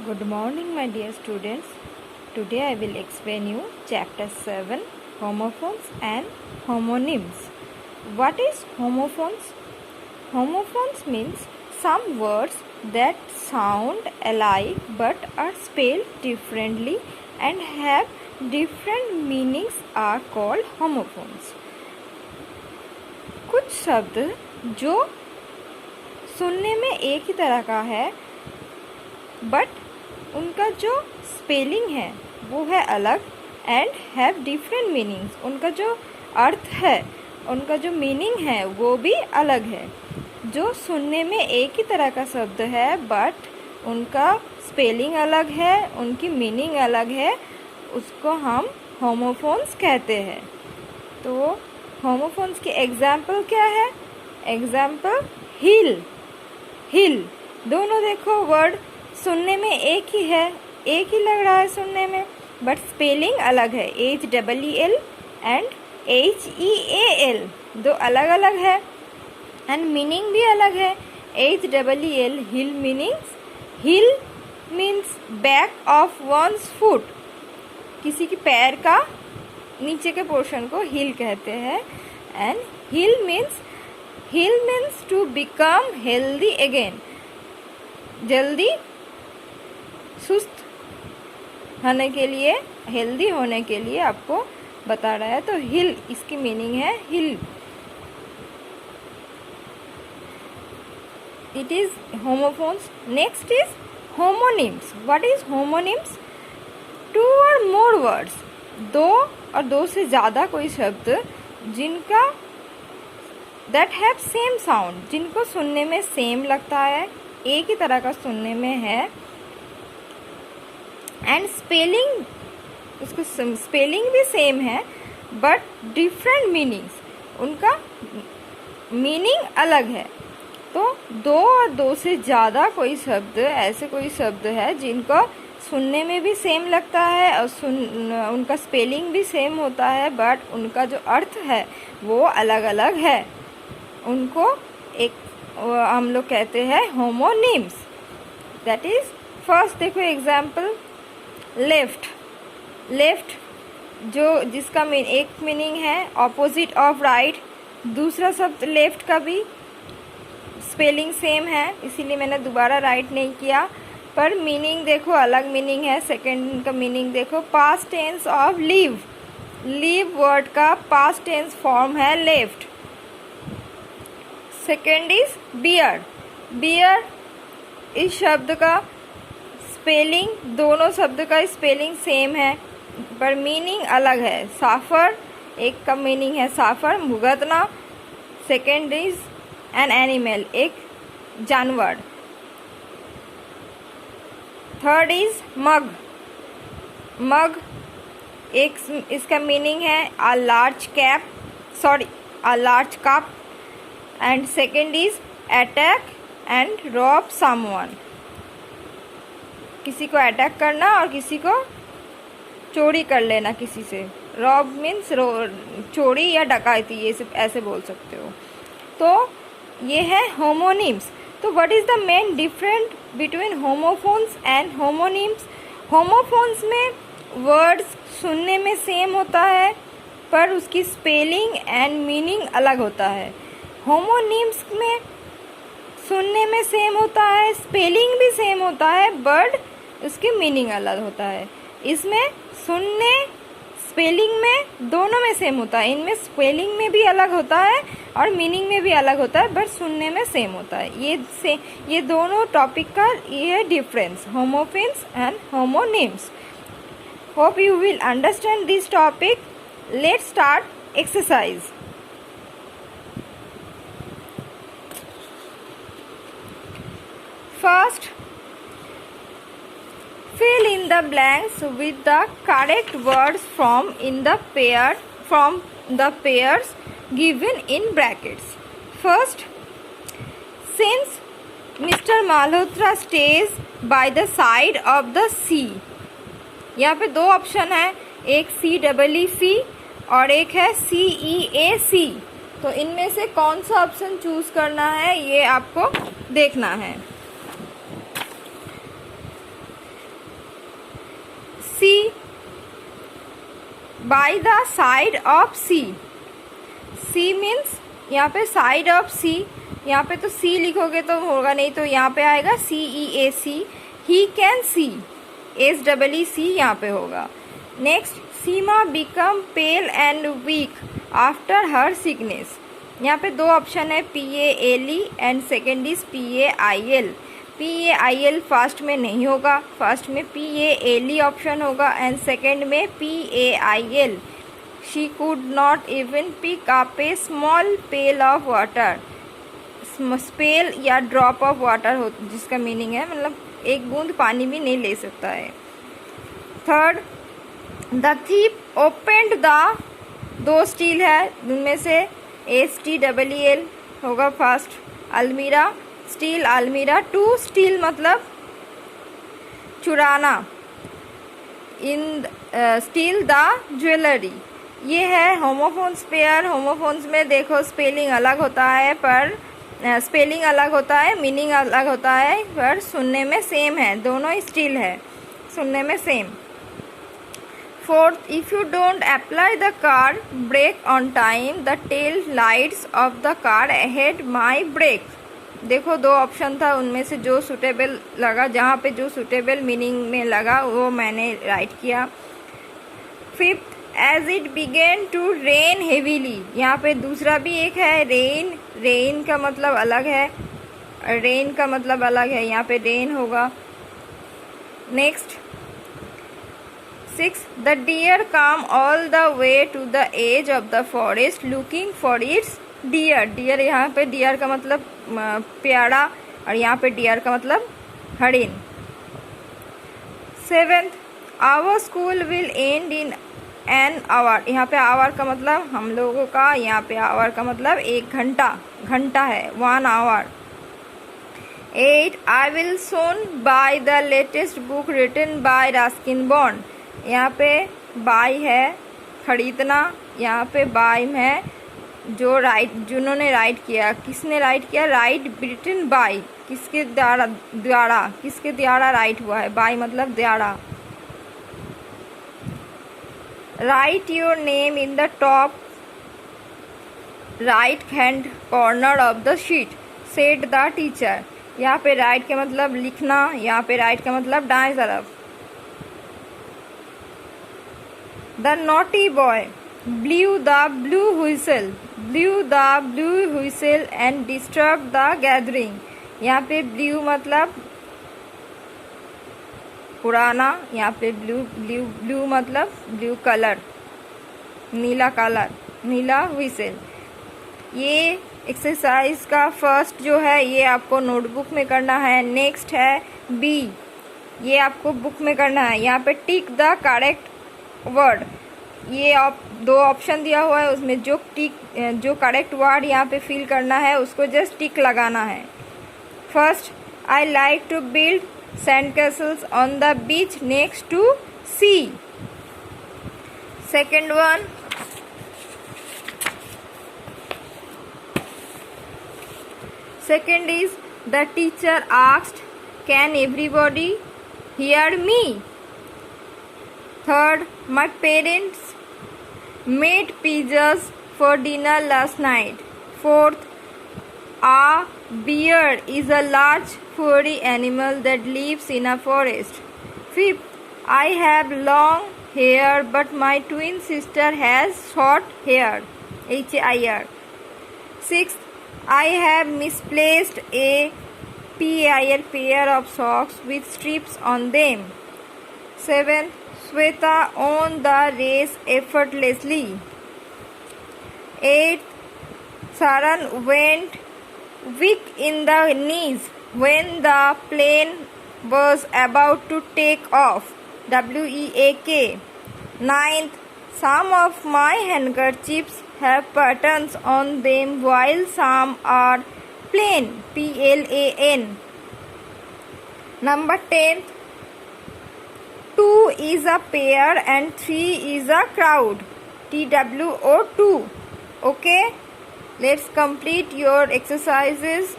Good morning, my dear students. Today I will explain you chapter 7, homophones and homonyms. What is homophones? Homophones means some words that sound alike but are spelled differently and have different meanings are called homophones. कुछ शब्द जो सुनने में एक ही तरह का है but उनका जो स्पेलिंग है वो है अलग एंड हैव डिफरेंट मीनिंग्स. उनका जो अर्थ है, उनका जो मीनिंग है वो भी अलग है. जो सुनने में एक ही तरह का शब्द है बट उनका स्पेलिंग अलग है, उनकी मीनिंग अलग है, उसको हम होमोफोन्स कहते हैं. तो होमोफोन्स की एग्जाम्पल क्या है? एग्जाम्पल हिल. हिल दोनों देखो वर्ड सुनने में एक ही है, एक ही लग रहा है सुनने में, बट स्पेलिंग अलग है. HEEL एंड HEAL दो अलग अलग है एंड मीनिंग भी अलग है. HEEL heel meanings, heel means back of one's foot, किसी की पैर का नीचे के पोर्शन को हिल कहते हैं. And heal means to become healthy again, जल्दी सुस्त होने के लिए, हेल्दी होने के लिए आपको बता रहा है. तो हिल इसकी मीनिंग है hill. It is homophones. Next is homonyms. What is homonyms? Two or more words, दो और दो से ज़्यादा कोई शब्द जिनका दैट हैव सेम साउंड, जिनको सुनने में सेम लगता है, एक ही तरह का सुनने में है एंड स्पेलिंग, उसको स्पेलिंग भी सेम है बट डिफरेंट मीनिंग्स, उनका मीनिंग अलग है. तो दो और दो से ज़्यादा कोई शब्द, ऐसे कोई शब्द है जिनको सुनने में भी सेम लगता है और उनका स्पेलिंग भी सेम होता है बट उनका जो अर्थ है वो अलग अलग है, उनको एक हम लोग कहते हैं होमोनिम्स. दैट इज फर्स्ट देखो एग्जाम्पल लेफ्ट. लेफ्ट जो जिसका एक मीनिंग है ऑपोजिट ऑफ राइट. दूसरा शब्द लेफ्ट का भी स्पेलिंग सेम है, इसीलिए मैंने दोबारा राइट नहीं किया, पर मीनिंग देखो अलग मीनिंग है. सेकेंड का मीनिंग देखो past tense of leave. Leave word का पास्ट टेंस फॉर्म है left. Second is bear. Bear इस शब्द का स्पेलिंग, दोनों शब्द का स्पेलिंग सेम है पर मीनिंग अलग है. साफर, एक का मीनिंग है साफर भुगतना. सेकेंड इज एन एनिमल, एक जानवर. थर्ड इज मग. मग एक इसका मीनिंग है a large cap, sorry a large cup. And second is attack and rob someone, किसी को अटैक करना और किसी को चोरी कर लेना किसी से. रॉब मीन्स चोरी या डकैती, ये सब ऐसे बोल सकते हो. तो ये है होमोनिम्स. तो what is the main different between homophones and homonyms? Homophones में वर्ड्स सुनने में सेम होता है पर उसकी स्पेलिंग एंड मीनिंग अलग होता है. होमोनिम्स में सुनने में सेम होता है, स्पेलिंग भी सेम होता है बट उसकी मीनिंग अलग होता है. इसमें सुनने स्पेलिंग में दोनों में सेम होता है, इनमें स्पेलिंग में भी अलग होता है और मीनिंग में भी अलग होता है बट सुनने में सेम होता है. ये दोनों टॉपिक का ये है difference, homophones and homonyms. Hope you will understand this topic. Let's start exercise. First, fill in the blanks with the correct words from the pairs given in brackets. First, since Mr. Malhotra stays by the side of the sea. यहाँ पे दो option है, एक CEEC और एक है CEAC. तो इनमें से कौन सा ऑप्शन चूज करना है ये आपको देखना है. By the side of sea. Sea means यहाँ पे साइड ऑफ सी, यहाँ पे तो सी लिखोगे तो होगा नहीं, तो यहाँ पे आएगा CEAC। He can see, SEEC यहाँ पे होगा। Next, Seema become pale and weak after her sickness. यहाँ पे दो ऑप्शन है, PALE and second is PAIL। PAIL first में नहीं होगा, फर्स्ट में PALE ऑप्शन होगा एंड सेकेंड में PAIL। She could not even pick up a small pail of water. Spell या ड्रॉप ऑफ वाटर हो, जिसका मीनिंग है मतलब एक बूंद पानी भी नहीं ले सकता है। Third, the thief opened the, दो स्टील है उनमें से STEEL होगा फर्स्ट, अलमीरा, स्टील अलमीरा। टू स्टील मतलब चुराना, इन स्टील द ज्वेलरी। ये है होमोफोन्स पेयर। होमोफोन्स में देखो स्पेलिंग अलग होता है, पर स्पेलिंग अलग होता है, मीनिंग अलग होता है, पर सुनने में सेम है, दोनों स्टील है, सुनने में same. Fourth, if you don't apply the car brake on time the tail lights of the car ahead my break. देखो दो ऑप्शन था, उनमें से जो सूटेबल लगा, जहाँ पे जो सूटेबल मीनिंग में लगा वो मैंने राइट किया। Fifth, as it began to rain heavily. यहाँ पे दूसरा भी एक है, रेन, रेन का मतलब अलग है, रेन का मतलब अलग है, यहाँ पे रेन होगा। Next, six, the deer come all the way to the edge of the forest looking for its dear. Dear यहाँ पे डियर का मतलब प्यारा और यहाँ पे डियर का मतलब हरिण। Seventh, our school will end in an hour. यहाँ पे आवर का मतलब हम लोगों का, यहाँ पे आवर का मतलब एक घंटा, घंटा है, 1 hour. 8, I will soon buy the latest book written by Ruskin Bond. यहाँ पे बाय है खरीदना, यहाँ पे बाय है जो राइट, जिन्होंने राइट किया, किसने राइट किया, राइट रिटन बाय, किसके द्वारा, किसके द्वारा राइट हुआ है, बाय मतलब द्वारा। Right your name in the top right hand corner of the sheet said the teacher. यहाँ पे राइट का मतलब लिखना, यहाँ पे राइट का मतलब दाएं तरफ। The naughty boy blew the blue whistle, blew the blue whistle and disturbed the gathering। यहाँ पे blue मतलब पुराना, यहाँ पे blue मतलब ब्लू कलर, नीला कलर, नीला व्हिसल। ये एक्सरसाइज का फर्स्ट जो है ये आपको नोटबुक में करना है। नेक्स्ट है बी, ये आपको बुक में करना है। यहाँ पे टिक द करेक्ट वर्ड, ये आप दो ऑप्शन दिया हुआ है, उसमें जो करेक्ट वर्ड यहाँ पे फिल करना है उसको जस्ट टिक लगाना है। First, I like to build sand castles on the beach next to sea. Second one, second is the teacher asked, can everybody hear me? Third, my parents made pizzas for dinner last night. Fourth, a bear is a large furry animal that lives in a forest. Fifth, I have long hair but my twin sister has short hair, HAIR. Sixth, I have misplaced a PAIL pair of socks with strips on them. 7. Sweta won the race effortlessly. 8. Saran went weak in the knees when the plane was about to take off. WEAK. 9th. Some of my handkerchiefs have patterns on them while some are plain, PLAN. Number 10, 2 is a pair and 3 is a crowd, TWO2. Okay, let's complete your exercises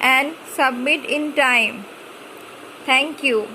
and submit in time. Thank you.